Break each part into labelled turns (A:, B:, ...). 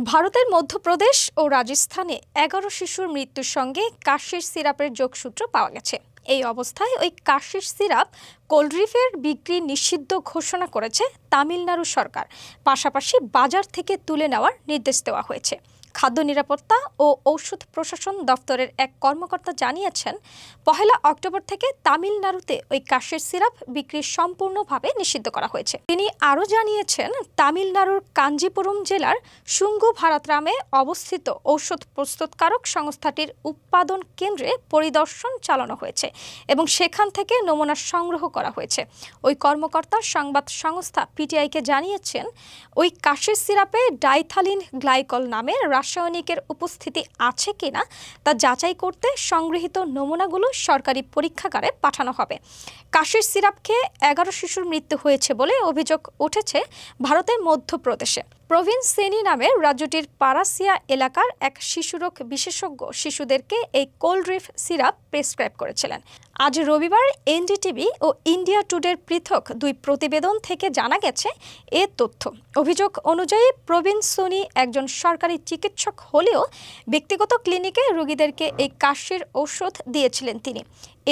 A: ভারতের মধ্যপ্রদেশ ও রাজস্থানে ১১ শিশুর মৃত্যুর সঙ্গে কাশির সিরাপের যোগসূত্র পাওয়া গেছে। এই অবস্থায় ওই কাশির সিরাপ কোল্ড্রিফের বিক্রি নিষিদ্ধ ঘোষণা করেছে তামিলনাড়ু সরকার। পাশাপাশি বাজার থেকে তুলে নেওয়ার নির্দেশ দেওয়া হয়েছে। খাদ্য নিরাপত্তা ও ঔষধ প্রশাসন দপ্তরের এক কর্মকর্তা জানিয়েছেন, ১ অক্টোবর থেকে তামিলনাড়ুতে ওই কাশির সিরাপ বিক্রি সম্পূর্ণভাবে নিষিদ্ধ করা হয়েছে। তিনি আরও জানিয়েছেন, তামিলনাড়ুর কাঞ্জিপুরম জেলার 𝗙𝗶𝗴𝗵 অবস্থিত ঔষধ প্রস্তুতকারক সংস্থাটির উৎপাদন কেন্দ্রে পরিদর্শন চালানো হয়েছে এবং সেখান থেকে নমুনা সংগ্রহ করা হয়েছে। ওই কর্মকর্তা সংবাদ সংস্থা পিটিআইকে জানিয়েছেন, ওই কাশির সিরাপে ডাইথালিন গ্লাইকল নামের রাসায়নিকের উপস্থিতি আছে কিনা তা যাচাই করতে সংগৃহীত নমুনাগুলো সরকারি পরীক্ষাগারে পাঠানো হবে। কাশির সিরাপ খেয়ে ১১ শিশুর মৃত্যু হয়েছে বলে অভিযোগ উঠেছে ভারতের মধ্যপ্রদেশে। প্রবীণ সেনী নামের রাজ্যটির পারাসিয়া এলাকার এক শিশুরোগ বিশেষজ্ঞ শিশুদেরকে এই কোল্ড্রিফ সিরাপ প্রেসক্রাইব করেছিলেন। আজ রবিবার এনডিটিভি ও ইন্ডিয়া টুডের পৃথক দুই প্রতিবেদন থেকে জানা গেছে এ তথ্য। অভিযোগ অনুযায়ী প্রবীণ সোনি একজন সরকারি চিকিৎসক হলেও ব্যক্তিগত ক্লিনিকে রোগীদেরকে এই কাশির ঔষধ দিয়েছিলেন তিনি।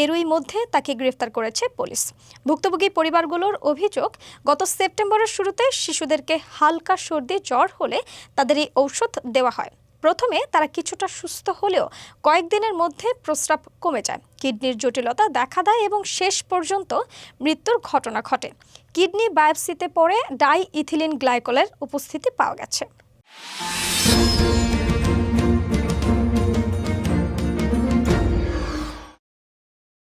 A: এরই মধ্যে তাকে গ্রেফতার করেছে পুলিশ। ভুক্তভোগী পরিবারগুলোর অভিযোগ, গত সেপ্টেম্বরের শুরুতে শিশুদেরকে হালকা সর্দি জ্বর হলে তাদের এই ঔষধ দেওয়া হয়। প্রথমে তারা কিছুটা সুস্থ হলেও কয়েকদিনের মধ্যে প্রস্রাব কমে যায়, কিডনির জটিলতা দেখা দেয় এবং শেষ পর্যন্ত মৃত্যুর ঘটনা ঘটে। কিডনি বায়োপসিতে পরে ডাইইথিলিন গ্লাইকলের উপস্থিতি পাওয়া গেছে।